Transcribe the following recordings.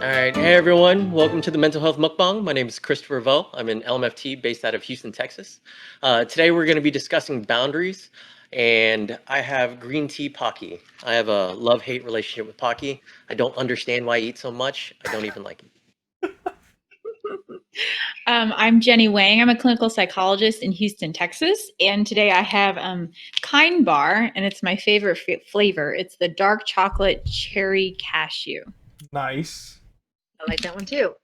All right, hey everyone, welcome to the Mental Health Mukbang. My name is Christopher Vell. I'm an LMFT based out of Houston, Texas. Today we're going to be discussing boundaries, and I have green tea Pocky. I have a love-hate relationship with Pocky. I don't understand why I eat so much. I don't even like it. I'm Jeanie Wang. I'm a clinical psychologist in Houston, Texas. And today I have Kind Bar, and it's my favorite flavor. It's the dark chocolate cherry cashew. Nice. I like that one too.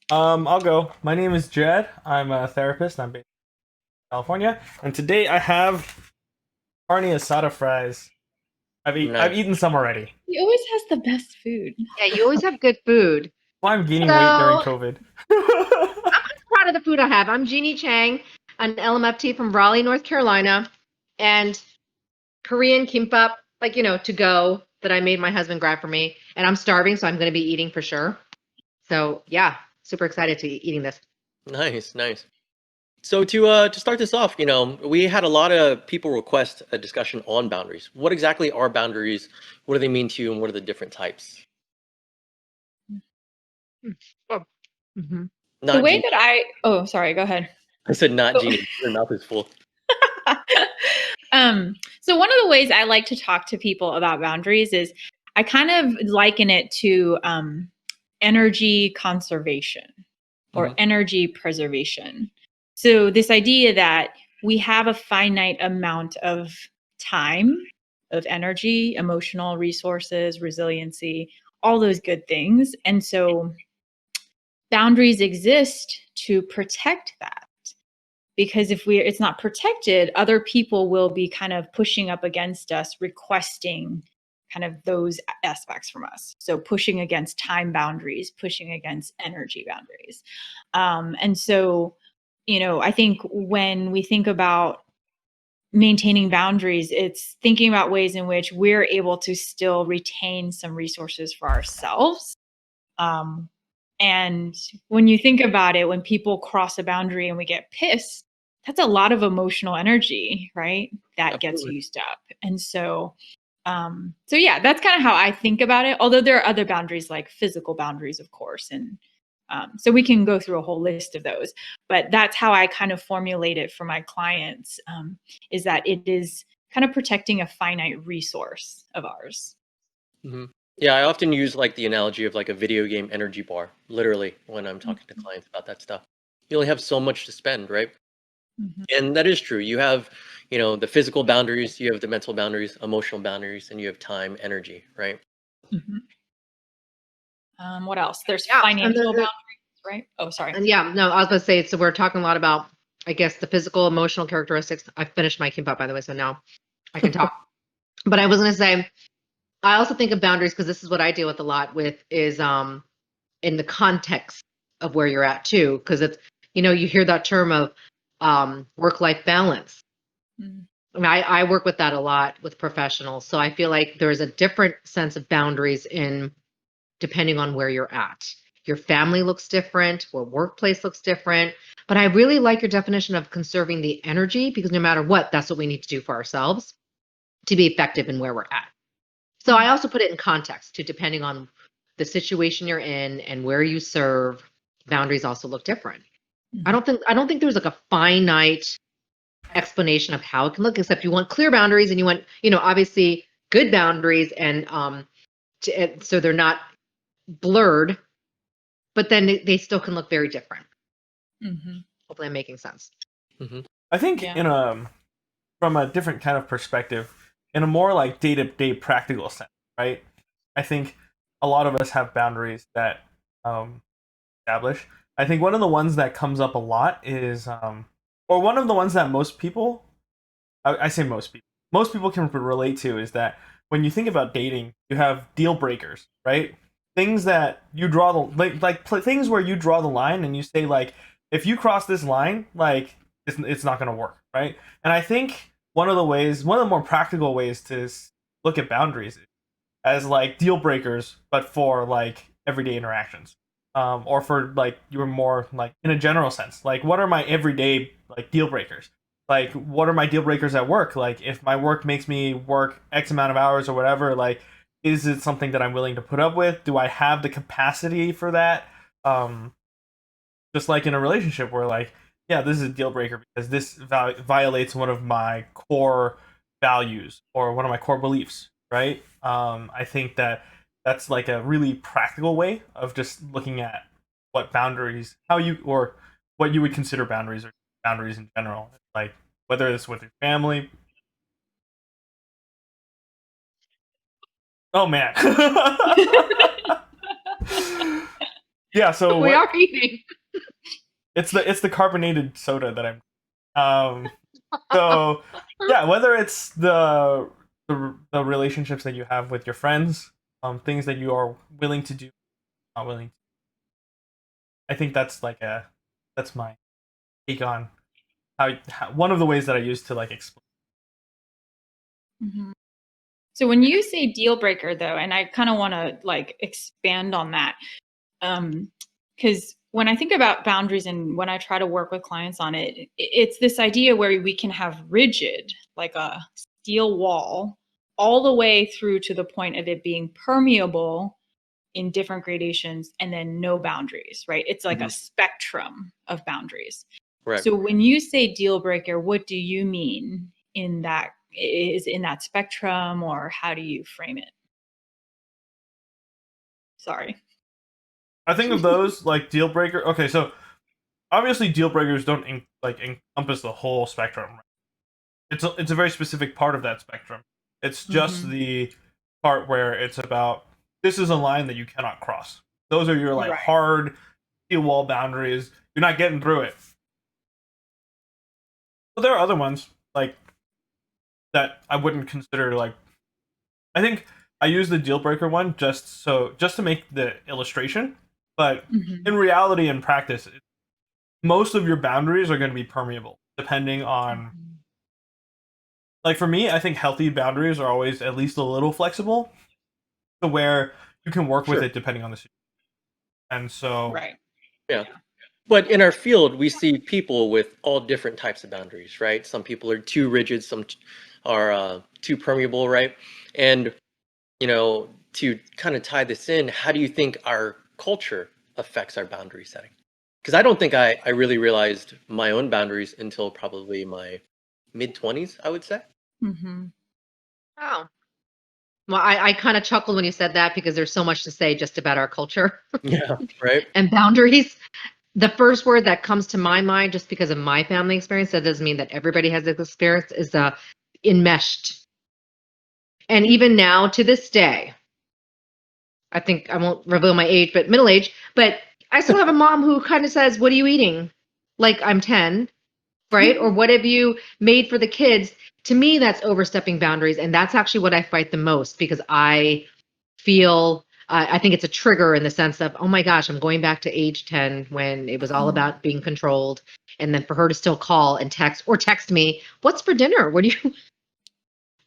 I'll go. My name is Jed. I'm a therapist. I'm based in California, and today I have carne asada fries. I've eaten some already. He always has the best food. Yeah, you always have good food. Well, I'm gaining weight during COVID. I'm proud of the food I have. I'm Jeanie Chang, an LMFT from Raleigh, North Carolina, and Korean kimbap, to go that I made my husband grab for me. And I'm starving, so I'm going to be eating for sure. So yeah, super excited to be eating this. Nice, nice. So to start this off, we had a lot of people request a discussion on boundaries. What exactly are boundaries? What do they mean to you, and what are the different types? Oh. Mm-hmm. The way that oh, sorry, go ahead. I said not Jeanie. Your mouth is full. So one of the ways I like to talk to people about boundaries is I kind of liken it to energy conservation or energy preservation. So this idea that we have a finite amount of time, of energy, emotional resources, resiliency, all those good things. And so boundaries exist to protect that. Because if it's not protected, other people will be kind of pushing up against us, requesting kind of those aspects from us. So pushing against time boundaries, pushing against energy boundaries. And so, I think when we think about maintaining boundaries, it's thinking about ways in which we're able to still retain some resources for ourselves. And when you think about it, when people cross a boundary and we get pissed, that's a lot of emotional energy, right? That Absolutely. gets used up. And so yeah, that's kind of how I think about it. Although there are other boundaries like physical boundaries, of course. And so we can go through a whole list of those. But that's how I kind of formulate it for my clients, is that it is kind of protecting a finite resource of ours. Mm-hmm. Yeah, I often use like the analogy of like a video game energy bar, literally, when I'm talking to clients about that stuff. You only have so much to spend, right? And that is true. You have, the physical boundaries, you have the mental boundaries, emotional boundaries, and you have time, energy, right? What else? There's financial boundaries, right? Oh, sorry. And I was going to say, so we're talking a lot about, I guess, the physical, emotional characteristics. I finished my kimbap, by the way, so now I can talk. But I was going to say, I also think of boundaries because this is what I deal with a lot with is in the context of where you're at too. Because it's, you hear that term of work-life balance. I mean, I work with that a lot with professionals. So I feel like there's a different sense of boundaries depending on where you're at. Your family looks different, your workplace looks different. But I really like your definition of conserving the energy because no matter what, that's what we need to do for ourselves to be effective in where we're at. So I also put it in context too, depending on the situation you're in and where you serve, boundaries also look different. I don't think there's like a finite explanation of how it can look, except you want clear boundaries and you want, obviously good boundaries and so they're not blurred, but then they still can look very different. Hopefully I'm making sense. I think from a different kind of perspective, in a more like day-to-day practical sense, right? I think a lot of us have boundaries that establish. I think one of the ones that comes up a lot is, or one of the ones that most people, I say most people can relate to is that when you think about dating, you have deal breakers, right? Things that you draw things where you draw the line and you say like, if you cross this line, like it's not going to work, right? And I think one of the more practical ways to look at boundaries as like deal breakers, but for like everyday interactions. Or for like you're more like in a general sense, like what are my everyday like deal breakers? Like what are my deal breakers at work? Like if my work makes me work X amount of hours or whatever, like Is it something that I'm willing to put up with? Do I have the capacity for that? Just like in a relationship where like, yeah, this is a deal breaker because this violates one of my core values or one of my core beliefs, right? I think that that's like a really practical way of just looking at what boundaries, how you, or what you would consider boundaries or boundaries in general. Like whether it's with your family. Oh man. Yeah, so We are eating. it's the carbonated soda that I'm so yeah, whether it's the relationships that you have with your friends, things that you are willing to do, not willing to. I think that's like that's my take on how one of the ways that I use to like explain. Mhm. So when you say deal breaker though, and I kind of want to like expand on that, because when I think about boundaries and when I try to work with clients on it, it's this idea where we can have rigid, like a steel wall, all the way through to the point of it being permeable in different gradations and then no boundaries, right? It's like a spectrum of boundaries. Right. So when you say deal breaker, what do you mean in that? Is in that spectrum, or how do you frame it? Sorry. I think of those like deal breaker. Okay, so obviously deal breakers don't encompass the whole spectrum. Right? It's a very specific part of that spectrum. It's just the part where it's about this is a line that you cannot cross. Those are your like Right. hard steel wall boundaries. You're not getting through it. But there are other ones like that I wouldn't consider like. I think I use the deal breaker one just to make the illustration, but in reality and practice, most of your boundaries are going to be permeable depending on. Like for me, I think healthy boundaries are always at least a little flexible, to where you can work with Sure. it depending on the situation. And so, Right. Yeah. But in our field, we see people with all different types of boundaries, right? Some people are too rigid, some are too permeable, right? And, to kind of tie this in, how do you think our culture affects our boundary setting? Because I don't think I really realized my own boundaries until probably my mid-20s, I would say. Mm-hmm. Oh. Well, I kind of chuckled when you said that because there's so much to say just about our culture Yeah, right? and boundaries. The first word that comes to my mind, just because of my family experience, that doesn't mean that everybody has this experience, is enmeshed. And even now, to this day, I think I won't reveal my age, but middle age, but I still have a mom who kind of says, "What are you eating?" Like I'm 10, right? Or what have you made for the kids? To me, that's overstepping boundaries. And that's actually what I fight the most because I feel, I think it's a trigger in the sense of, oh my gosh, I'm going back to age 10 when it was all about being controlled. And then for her to still call and text me, what's for dinner?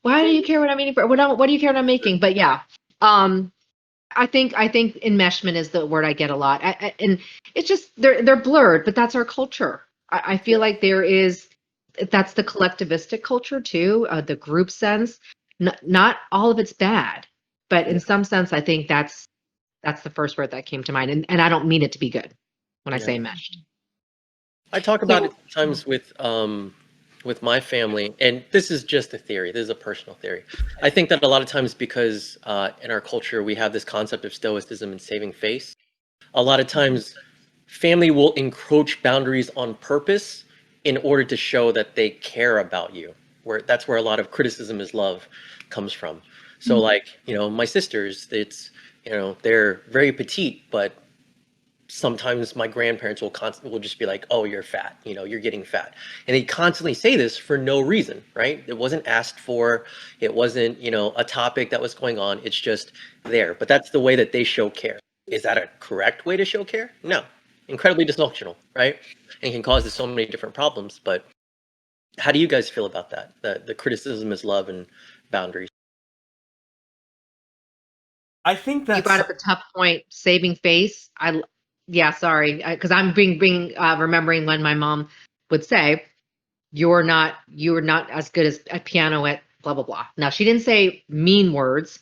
Why do you care what I'm eating for? What do you care what I'm making? But yeah, I think enmeshment is the word I get a lot, and it's just they're blurred, but that's our culture. I feel like that's the collectivistic culture too, the group sense. Not all of it's bad, but in some sense, I think that's the first word that came to mind, and I don't mean it to be good when I Yeah. say enmeshed. I talk about it sometimes with my family, and this is just a theory. This is a personal theory. I think that a lot of times because in our culture we have this concept of stoicism and saving face. A lot of times, family will encroach boundaries on purpose in order to show that they care about you. That's where a lot of criticism is love comes from. So, like my sisters, they're very petite, but sometimes my grandparents will just be like, "Oh, you're fat. You're getting fat," and they constantly say this for no reason, right? It wasn't asked for. It wasn't a topic that was going on. It's just there. But that's the way that they show care. Is that a correct way to show care? No. Incredibly dysfunctional, right? And can cause so many different problems. But how do you guys feel about that? The criticism is love and boundaries. I think You brought that's up a tough point, saving face. Yeah, sorry, because I'm being remembering when my mom would say, you're not as good as at piano at blah blah blah. Now she didn't say mean words,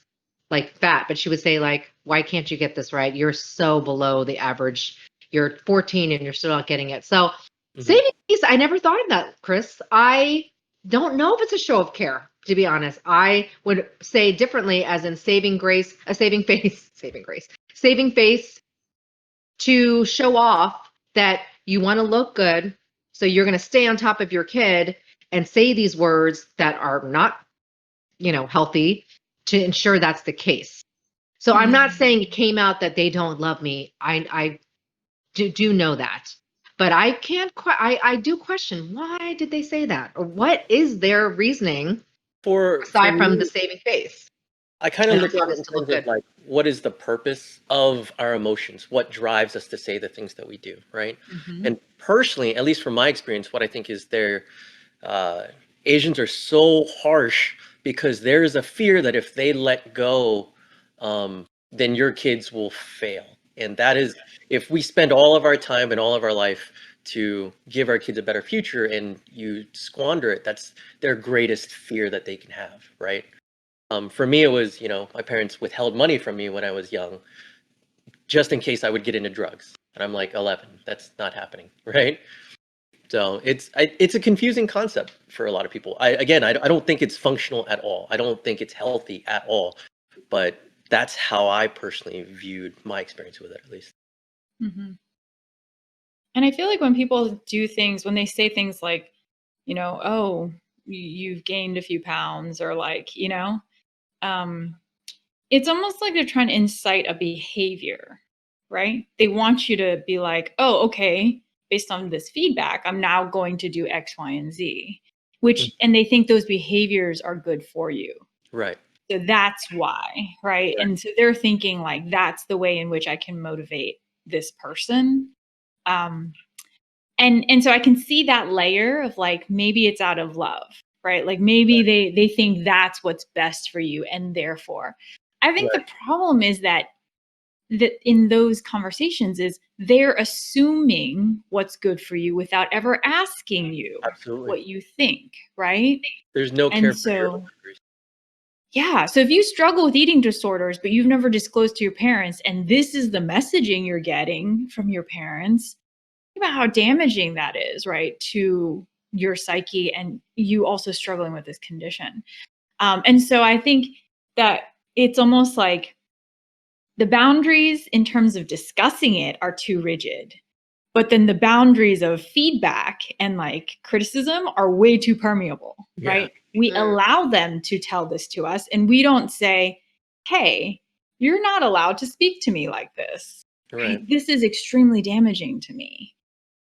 like fat, but she would say like, why can't you get this right? You're so below the average. You're 14 and you're still not getting it. So saving face, I never thought of that, Chris. I don't know if it's a show of care, to be honest. I would say differently, as in saving grace, saving face, saving face to show off that you want to look good. So you're going to stay on top of your kid and say these words that are not, healthy, to ensure that's the case. So I'm not saying it came out that they don't love me. I do know that. But I can't. I do question, why did they say that, or what is their reasoning aside from the saving face? I kind of And look I at thought it it in looked terms of good. like, what is the purpose of our emotions? What drives us to say the things that we do, right? And personally, at least from my experience, what I think is Asians are so harsh because there is a fear that if they let go, then your kids will fail. And that is, if we spend all of our time and all of our life to give our kids a better future and you squander it, that's their greatest fear that they can have, right? For me, it was, my parents withheld money from me when I was young, just in case I would get into drugs. And I'm like 11. That's not happening, right? So it's a confusing concept for a lot of people. I don't think it's functional at all. I don't think it's healthy at all. But that's how I personally viewed my experience with it, at least. And I feel like when people do things, when they say things like, oh, you've gained a few pounds, or like, it's almost like they're trying to incite a behavior, right? They want you to be like, oh, okay, based on this feedback, I'm now going to do X, Y, and Z, and they think those behaviors are good for you. Right. So that's why, right? And so they're thinking like, that's the way in which I can motivate this person. And so I can see that layer of like, maybe it's out of love, right? Like maybe they think that's what's best for you. And therefore, I think the problem is that in those conversations is they're assuming what's good for you without ever asking you what you think, right? There's no care for your boundaries. Yeah. So if you struggle with eating disorders, but you've never disclosed to your parents, and this is the messaging you're getting from your parents, think about how damaging that is, right, to your psyche, and you also struggling with this condition. And so I think that it's almost like the boundaries in terms of discussing it are too rigid. But then the boundaries of feedback and like criticism are way too permeable, right? We allow them to tell this to us, and we don't say, hey, you're not allowed to speak to me like this. Right? This is extremely damaging to me.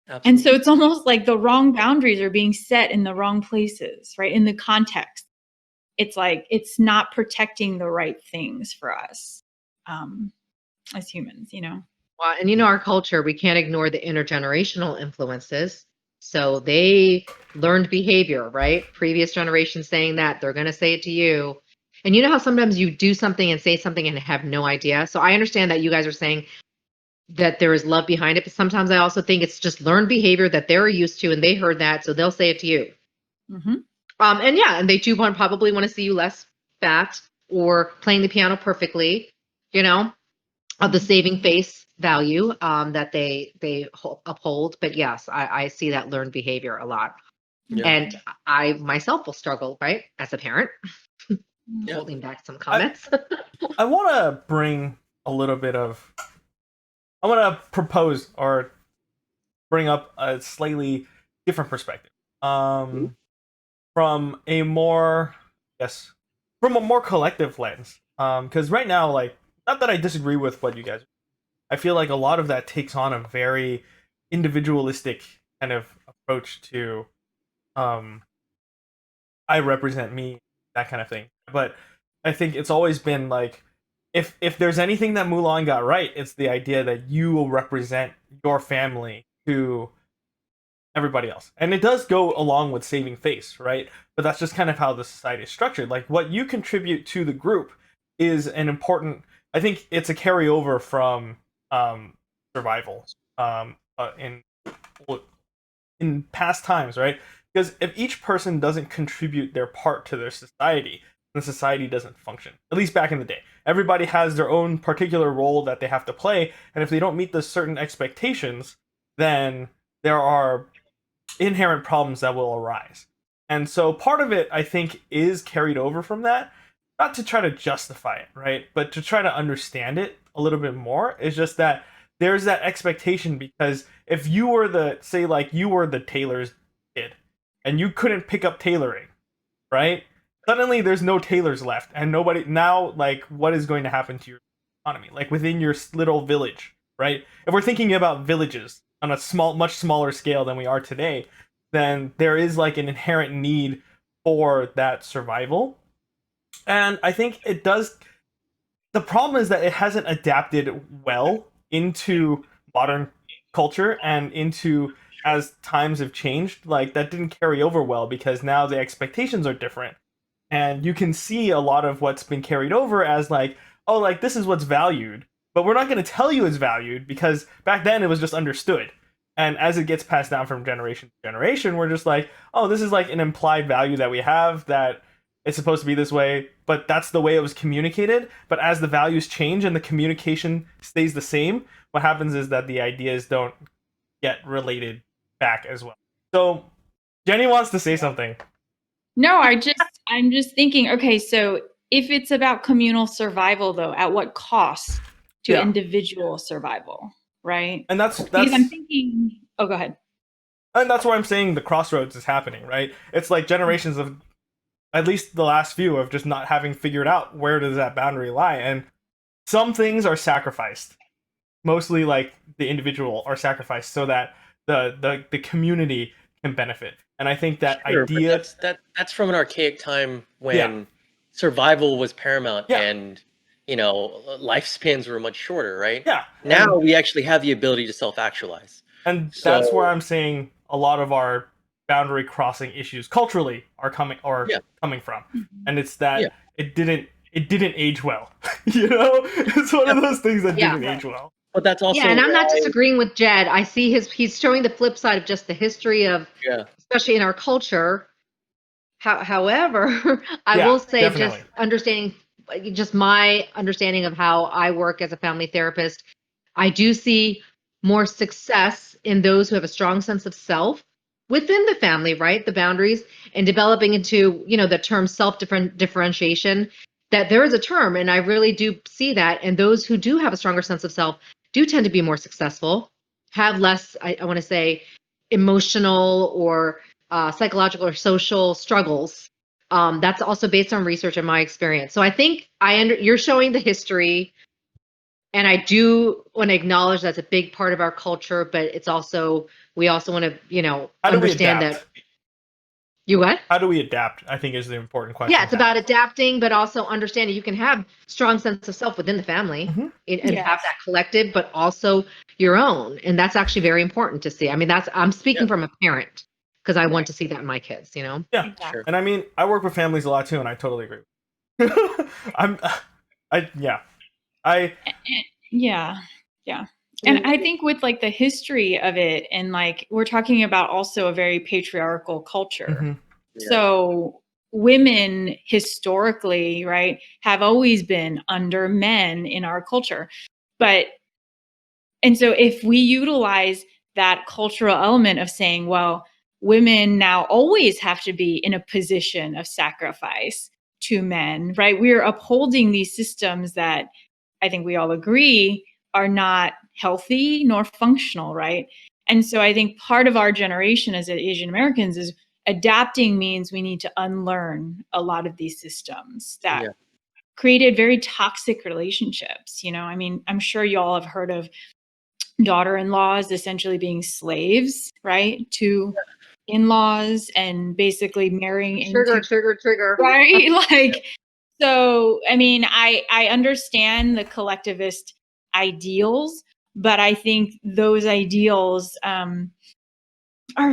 Absolutely. And so it's almost like the wrong boundaries are being set in the wrong places, right? In the context. It's like it's not protecting the right things for us as humans, Well, and our culture, we can't ignore the intergenerational influences. So they learned behavior, right? Previous generations saying that, they're going to say it to you. And you know how sometimes you do something and say something and have no idea. So I understand that you guys are saying that there is love behind it, but sometimes I also think it's just learned behavior that they're used to and they heard that, so they'll say it to you. And they do probably want to see you less fat or playing the piano perfectly, of the saving face value that they uphold. But yes, I see that learned behavior a lot. And I myself will struggle, right, as a parent. Holding back some comments. I want to bring a little bit of, I want to propose or bring up a slightly different perspective. From a more, from a more collective lens. Because right now, like, not that I disagree with what you guys, I feel like a lot of that takes on a very individualistic kind of approach to, I represent me, that kind of thing. But I think it's always been like, if there's anything that Mulan got right, it's the idea that you will represent your family to everybody else. And it does go along with saving face, right? But that's just kind of how the society is structured. Like, what you contribute to the group is an important, I think it's a carryover from survival in past times, right? Because if each person doesn't contribute their part to their society, then society doesn't function. At least back in the day. Everybody has their own particular role that they have to play, and if they don't meet the certain expectations, then there are inherent problems that will arise. And so part of it, I think, is carried over from that, not to try to justify it, right? But to try to understand it a little bit more. It's just that there's that expectation, because if you were you were the tailor's kid and you couldn't pick up tailoring, right? Suddenly there's no tailors left, and nobody now, like, what is going to happen to your economy, like within your little village, right? If we're thinking about villages on a much smaller scale than we are today, then there is like an inherent need for that survival. And I think it does. The problem is that it hasn't adapted well into modern culture and into, as times have changed, like that didn't carry over well, because now the expectations are different. And you can see a lot of what's been carried over as like, oh, like this is what's valued, but we're not going to tell you it's valued, because back then it was just understood. And as it gets passed down from generation to generation, we're just like, oh, this is like an implied value that we have, that it's supposed to be this way, but that's the way it was communicated. But as the values change and the communication stays the same, what happens is that the ideas don't get related back as well. So Jenny wants to say something. No, I'm just thinking, okay, so if it's about communal survival though, at what cost to individual survival, right? And that's because I'm thinking, oh, go ahead. And that's why I'm saying the crossroads is happening, right? It's like generations of, at least the last few, of just not having figured out where does that boundary lie. And some things are sacrificed. Mostly like the individual are sacrificed so that the community can benefit. And I think that idea, that's from an archaic time when survival was paramount and lifespans were much shorter, right? Yeah. Now we actually have the ability to self-actualize. And that's where I'm saying a lot of our boundary crossing issues culturally are coming from. And it's that it didn't age well. It's one of those things that didn't age well. But that's also and I'm not disagreeing with Jed. I see he's showing the flip side of just the history of, especially in our culture. However, I will say, definitely, just understanding, just my understanding of how I work as a family therapist, I do see more success in those who have a strong sense of self within the family, right? The boundaries, and developing into, the term self-differentiation, that there is a term, and I really do see that. And those who do have a stronger sense of self do tend to be more successful, have less, I want to say, emotional or psychological or social struggles. That's also based on research and my experience. So I think you're showing the history, and I do want to acknowledge that's a big part of our culture, but it's also, we also want to, understand that. You what? How do we adapt, I think, is the important question. Yeah, it's about adapting, but also understanding you can have strong sense of self within the family and have that collective, but also your own. And that's actually very important to see. I mean, I'm speaking from a parent, because I want to see that in my kids, Yeah, exactly. Sure. And I mean, I work with families a lot too, and I totally agree. Yeah. And I think with like the history of it, and like we're talking about also a very patriarchal culture. So women historically, right, have always been under men in our culture. And so if we utilize that cultural element of saying, well, women now always have to be in a position of sacrifice to men, right? We're upholding these systems that I think we all agree are not healthy nor functional, right? And so I think part of our generation as Asian Americans is adapting means we need to unlearn a lot of these systems that created very toxic relationships. I mean, I'm sure you all have heard of daughter-in-laws essentially being slaves, right, to in-laws, and basically marrying trigger, right? Like, so I mean, I understand the collectivist ideals, but I think those ideals are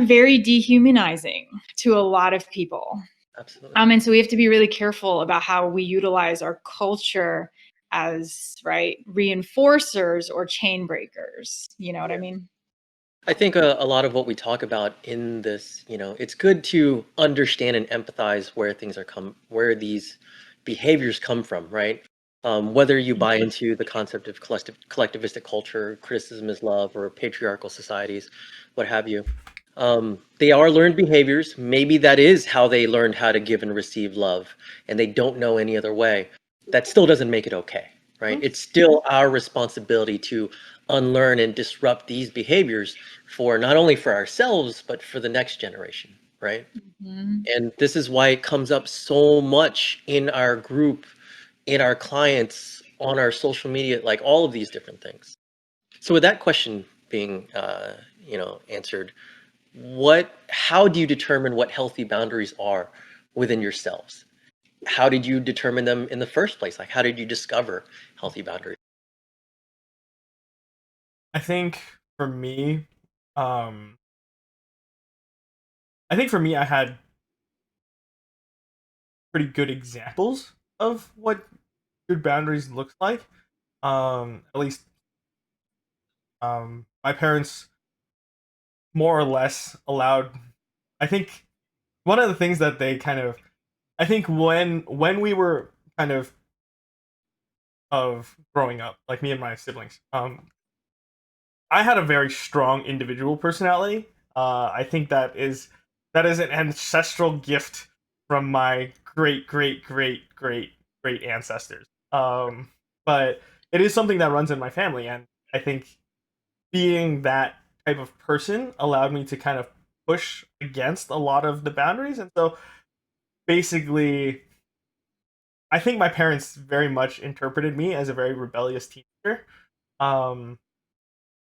very dehumanizing to a lot of people. Absolutely. And so we have to be really careful about how we utilize our culture as reinforcers or chain breakers. You know what I mean? I think a lot of what we talk about in this, it's good to understand and empathize where these, behaviors come from, right? Whether you buy into the concept of collectivistic culture, criticism is love, or patriarchal societies, what have you. They are learned behaviors. Maybe that is how they learned how to give and receive love, and they don't know any other way. That still doesn't make it okay, right? It's still our responsibility to unlearn and disrupt these behaviors for not only for ourselves, but for the next generation, right? And this is why it comes up so much in our group, in our clients, on our social media, like all of these different things. So with that question being, answered, how do you determine what healthy boundaries are within yourselves? How did you determine them in the first place? Like, how did you discover healthy boundaries? I think for me, I had pretty good examples of what good boundaries looks like. At least, my parents more or less allowed. I think one of the things that they kind of, I think when we were kind of growing up, like me and my siblings, I had a very strong individual personality. I think that is an ancestral gift from my great ancestors. But it is something that runs in my family, and I think being that type of person allowed me to kind of push against a lot of the boundaries, and so basically, I think my parents very much interpreted me as a very rebellious teenager. Um,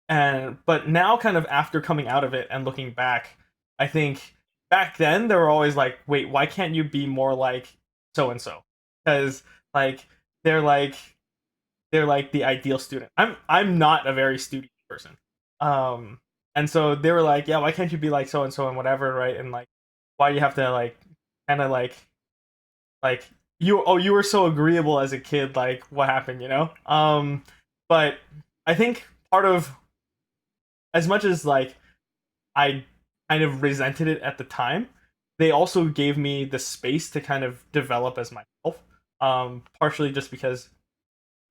but now kind of after coming out of it and looking back, I think back then they were always like, wait, why can't you be more like so and so? Because like they're like they're like the ideal student. I'm not a very studious person. And so they were like, yeah, why can't you be like so and so and whatever, right? And like why do you have to like kind of like you were so agreeable as a kid, like what happened, you know? But I think part of, as much as like I kind of resented it at the time, they also gave me the space to kind of develop as myself. Partially just because,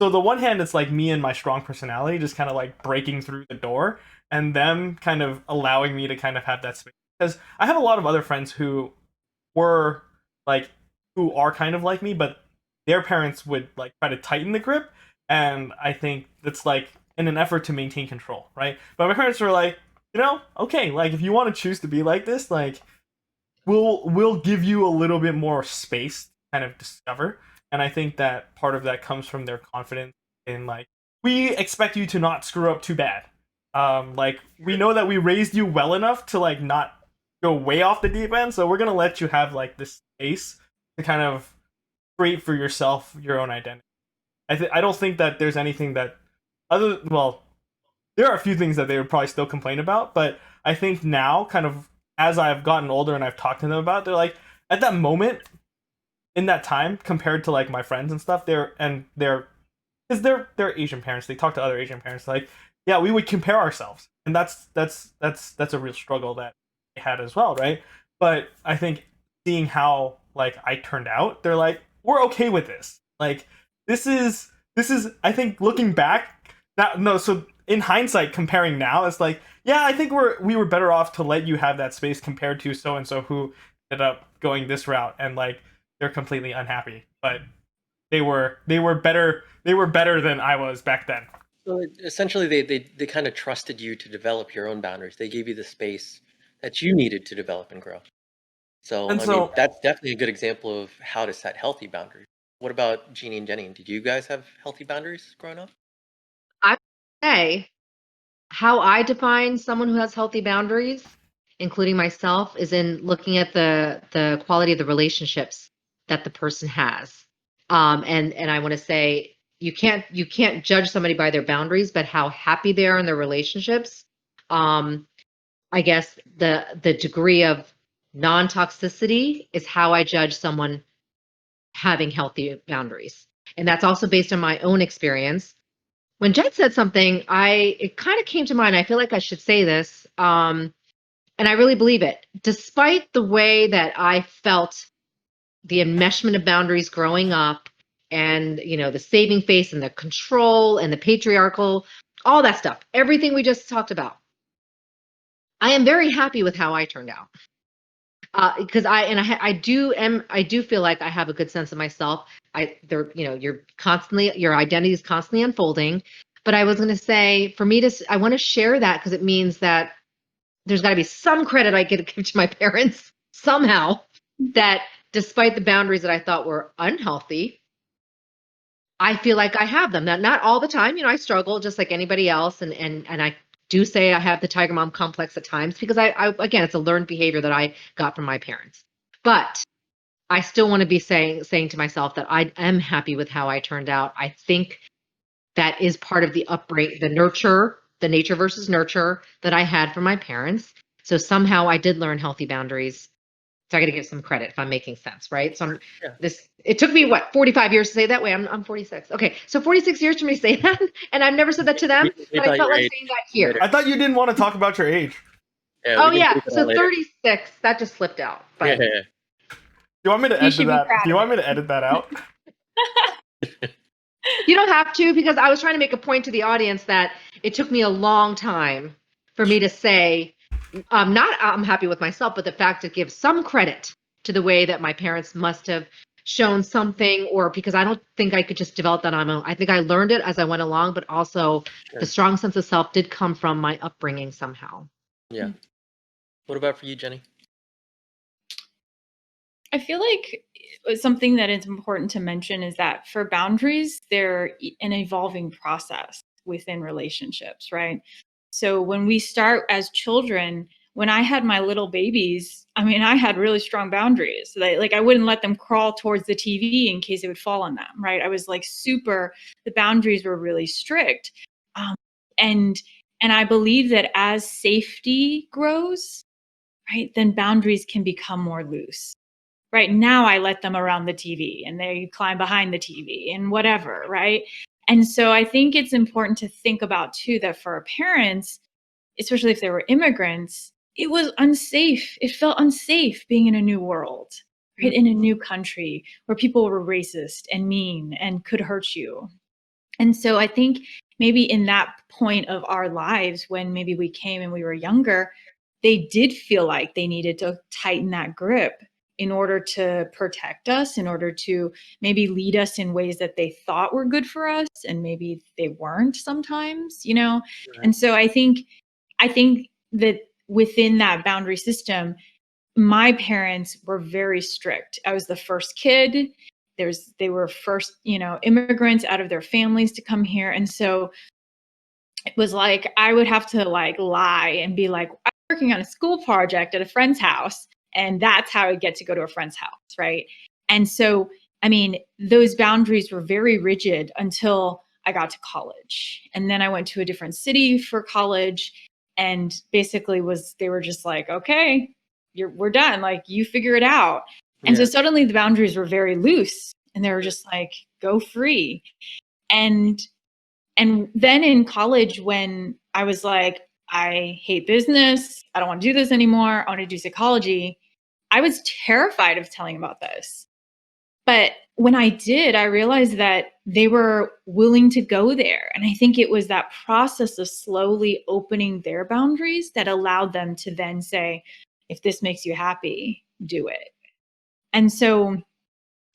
so the one hand it's like me and my strong personality just kind of like breaking through the door, and them kind of allowing me to kind of have that space. Because I have a lot of other friends who were like, who are kind of like me, but their parents would like try to tighten the grip, and I think that's like in an effort to maintain control, right? But my parents were like, okay, like if you want to choose to be like this, like we'll give you a little bit more space to kind of discover. And I think that part of that comes from their confidence in like, we expect you to not screw up too bad. Like we know that we raised you well enough to like not go way off the deep end, so we're gonna let you have like this space to kind of create for yourself your own identity. I don't think that there's anything that well, there are a few things that they would probably still complain about, but I think now, kind of as I've gotten older and I've talked to them about it, they're like, at that moment, in that time, compared to like my friends and stuff, because they're Asian parents, they talk to other Asian parents, like, yeah, we would compare ourselves, and that's a real struggle that they had as well, right? But I think seeing how like I turned out, they're like, we're okay with this. Like this is I think looking back, no, so in hindsight, comparing now, it's like, yeah, I think we were better off to let you have that space compared to so and so who ended up going this route, and like they're completely unhappy. But they were better than I was back then. So essentially, they kind of trusted you to develop your own boundaries. They gave you the space that you needed to develop and grow. So, And I mean, so that's definitely a good example of how to set healthy boundaries. What about Jeannie and Jenny? Did you guys have healthy boundaries growing up? I would say how I define someone who has healthy boundaries, including myself, is in looking at the quality of the relationships that the person has. And I want to say you can't judge somebody by their boundaries, but how happy they are in their relationships. I guess the degree of non-toxicity is how I judge someone having healthy boundaries. And that's also based on my own experience. When Jed said something, it kind of came to mind. I feel like I should say this, and I really believe it. Despite the way that I felt the enmeshment of boundaries growing up, and the saving face and the control and the patriarchal, all that stuff, everything we just talked about. I am very happy with how I turned out. Because I do feel like I have a good sense of myself. Your identity is constantly unfolding. But I was going to say, for me I want to share that because it means that there's got to be some credit I get to give to my parents somehow, that despite the boundaries that I thought were unhealthy, I feel like I have them. Not all the time. I struggle just like anybody else, and I do say I have the tiger mom complex at times because I again, it's a learned behavior that I got from my parents. But I still want to be saying to myself that I am happy with how I turned out. I think that is part of the upbringing, the nurture, the nature versus nurture that I had from my parents. So somehow I did learn healthy boundaries. So I got to give some credit if I'm making sense, right? So it took me 45 years to say that way. I'm 46. Okay. So 46 years for me to say that. And I've never said that to them, but I felt like saying that here. I thought you didn't want to talk about your age. Yeah, oh yeah. So 36, that just slipped out. But yeah. Do you want me to edit that? Do you want me to edit that out? You don't have to, because I was trying to make a point to the audience that it took me a long time for me to say, I'm happy with myself, but the fact to give some credit to the way that my parents must have shown something, or because I don't think I could just develop that on my own. I think I learned it as I went along, but also the strong sense of self did come from my upbringing somehow. Yeah. What about for you, Jeanie? I feel like something that is important to mention is that for boundaries, they're an evolving process within relationships, right? So when we start as children, when I had my little babies, I mean, I had really strong boundaries. Like I wouldn't let them crawl towards the TV in case it would fall on them, right? I was like the boundaries were really strict. And I believe that as safety grows, right, then boundaries can become more loose. Right now, I let them around the TV and they climb behind the TV and whatever, right? And so I think it's important to think about too that for our parents, especially if they were immigrants, it was unsafe. It felt unsafe being in a new world, right? In a new country where people were racist and mean and could hurt you. And so I think maybe in that point of our lives, when maybe we came and we were younger, they did feel like they needed to tighten that grip in order to protect us, in order to maybe lead us in ways that they thought were good for us, and maybe they weren't sometimes, Right. And so I think that within that boundary system, my parents were very strict. I was the first kid. They were first, immigrants out of their families to come here. And so it was like, I would have to lie and be like, I'm working on a school project at a friend's house. And that's how I get to go to a friend's house, right? And so, I mean, those boundaries were very rigid until I got to college. And then I went to a different city for college, and basically they were just like, okay, we're done. Like, you figure it out. And so suddenly the boundaries were very loose, and they were just like, go free. And then in college, when I was like, I hate business, I don't want to do this anymore, I want to do psychology, I was terrified of telling about this. But when I did, I realized that they were willing to go there. And I think it was that process of slowly opening their boundaries that allowed them to then say, if this makes you happy, do it. And so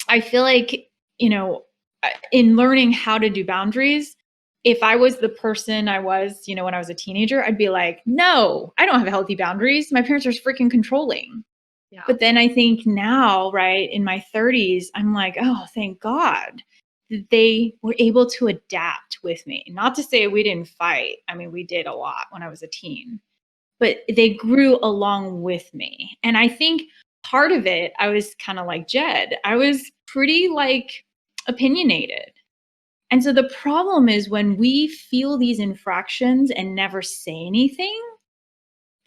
I feel like, in learning how to do boundaries, if I was the person I was, when I was a teenager, I'd be like, no, I don't have healthy boundaries. My parents are freaking controlling. Yeah. But then I think now, right, in my 30s, I'm like, oh, thank God that they were able to adapt with me. Not to say we didn't fight. I mean, we did a lot when I was a teen, but they grew along with me. And I think part of it, I was kind of like Jed. I was pretty opinionated. And so the problem is when we feel these infractions and never say anything,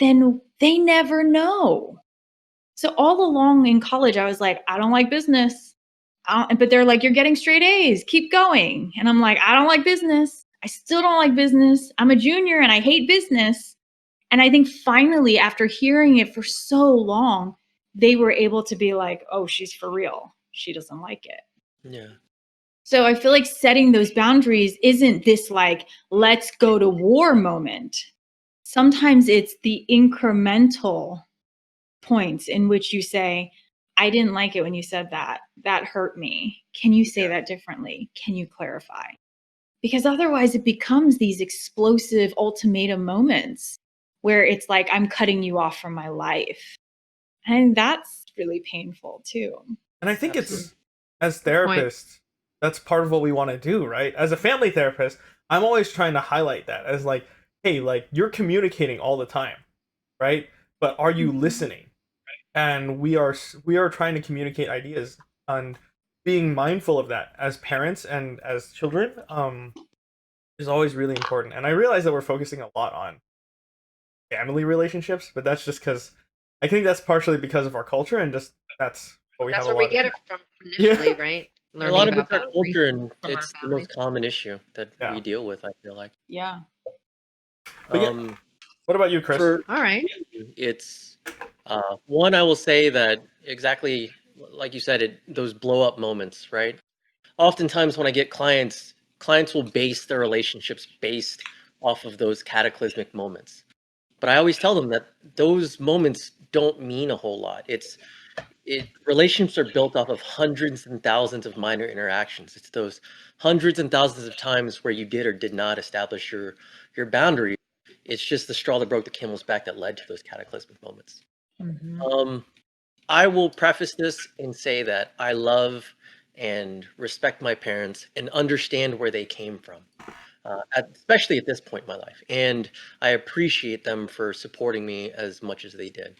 then they never know. So all along in college, I was like, I don't like business. But they're like, you're getting straight A's. Keep going. And I'm like, I don't like business. I still don't like business. I'm a junior and I hate business. And I think finally, after hearing it for so long, they were able to be like, oh, she's for real. She doesn't like it. Yeah. So I feel like setting those boundaries isn't this like, let's go to war moment. Sometimes it's the incremental points in which you say, I didn't like it when you said that. That hurt me. Can you say that differently? Can you clarify? Because otherwise it becomes these explosive ultimatum moments where it's like, I'm cutting you off from my life. And that's really painful too. And I think Absolutely. it's, as Good point. therapists, that's part of what we want to do, right? As a family therapist, I'm always trying to highlight that as like, hey, like you're communicating all the time, right? But are you listening? And we are trying to communicate ideas, and being mindful of that as parents and as children is always really important. And I realize that we're focusing a lot on family relationships, but that's just because I think that's partially because of our culture, and just that's what we That's have where a we lot get of. it from initially, Yeah. right? A Learning lot of about it's our boundaries culture, and from our it's the families. most common issue that Yeah. we deal with, I feel like. Yeah. But yeah, what about you, Chris? For All right. it's one, I will say that exactly like you said, those blow up moments, right? Oftentimes when I get clients will base their relationships based off of those cataclysmic moments. But I always tell them that those moments don't mean a whole lot. Relationships are built off of hundreds and thousands of minor interactions. It's those hundreds and thousands of times where you did or did not establish your boundary. It's just the straw that broke the camel's back that led to those cataclysmic moments. I will preface this and say that I love and respect my parents and understand where they came from, especially at this point in my life. And I appreciate them for supporting me as much as they did.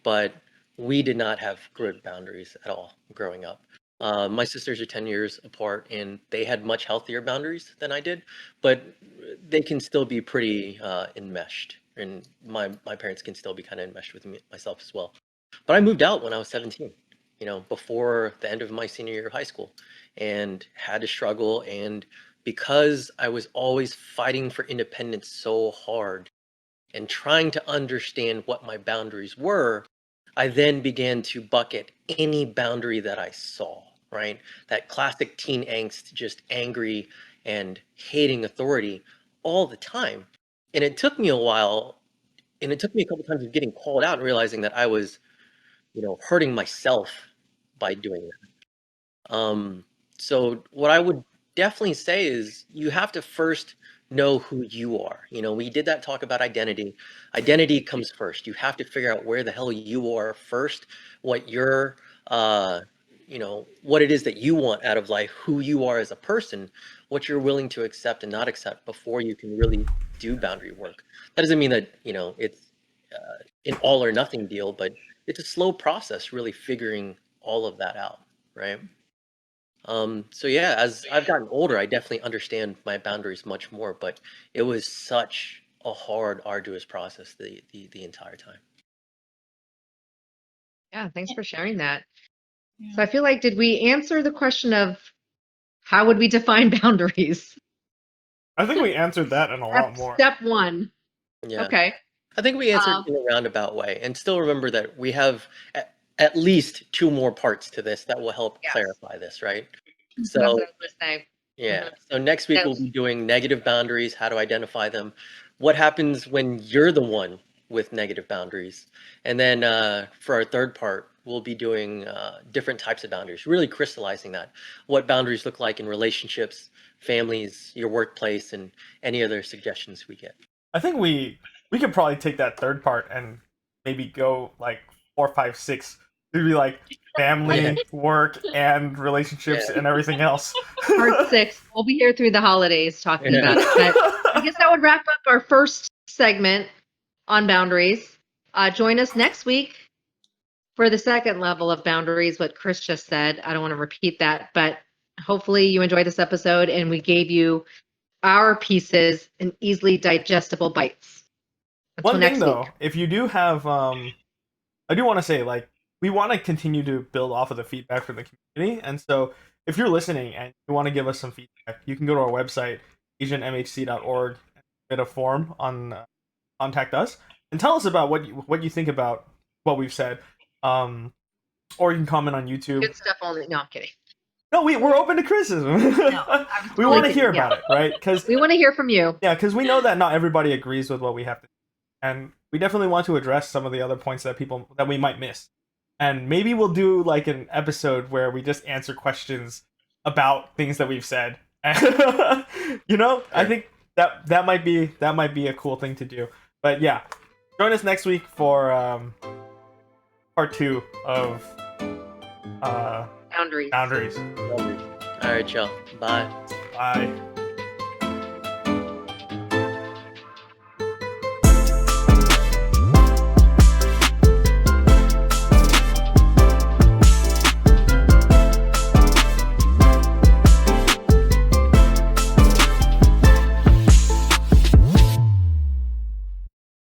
But we did not have good boundaries at all growing up. My sisters are 10 years apart, and they had much healthier boundaries than I did, but they can still be pretty enmeshed. And my parents can still be kind of enmeshed with myself as well. But I moved out when I was 17, before the end of my senior year of high school, and had to struggle. And because I was always fighting for independence so hard and trying to understand what my boundaries were, I then began to bucket any boundary that I saw, right? That classic teen angst, just angry and hating authority all the time. And it took me a while, and it took me a couple times of getting called out and realizing that I was hurting myself by doing that. So what I would definitely say is you have to first know who you are. We did that talk about identity. Identity comes first. You have to figure out where the hell you are first, what your what it is that you want out of life, who you are as a person, what you're willing to accept and not accept before you can really do boundary work. That doesn't mean that, it's an all or nothing deal, but it's a slow process really figuring all of that out, right? So yeah, as I've gotten older, I definitely understand my boundaries much more, but it was such a hard, arduous process the entire time. Yeah, thanks for sharing that. Yeah. So I feel like, did we answer the question of how would we define boundaries? I think we answered that and a lot more. Step one. Yeah. Okay. I think we answered in a roundabout way, and still remember that we have at least two more parts to this that will help clarify this, right? That's So what I was gonna say. yeah. So next week we'll Yes. be doing negative boundaries, how to identify them, what happens when you're the one with negative boundaries, and then for our third part we'll be doing different types of boundaries, really crystallizing that, what boundaries look like in relationships, families, your workplace, and any other suggestions we get. I think we could probably take that third part and maybe go like 4, 5, 6. It'd be like family, work, and relationships, and everything else. Part 6. We'll be here through the holidays talking about it. But I guess that would wrap up our first segment on boundaries. Join us next week for the second level of boundaries, what Chris just said. I don't want to repeat that, but hopefully you enjoyed this episode and we gave you our pieces in easily digestible bites. Until One next thing though, week. if you do have, I do want to say, like, we want to continue to build off of the feedback from the community, and so if you're listening and you want to give us some feedback, you can go to our website, asianmhc.org, and get a form on contact us and tell us about what you think about what we've said. Or you can comment on YouTube. Good stuff only. No, I'm kidding. No, we're open to criticism. We want to hear about it, right? Because we want to hear from you. Yeah, because we know that not everybody agrees with what we have to do. And we definitely want to address some of the other points that we might miss. And maybe we'll do like an episode where we just answer questions about things that we've said. You know, I think that might be a cool thing to do. But yeah, join us next week for part 2 of Boundaries. Boundaries. All right, y'all. Bye. Bye.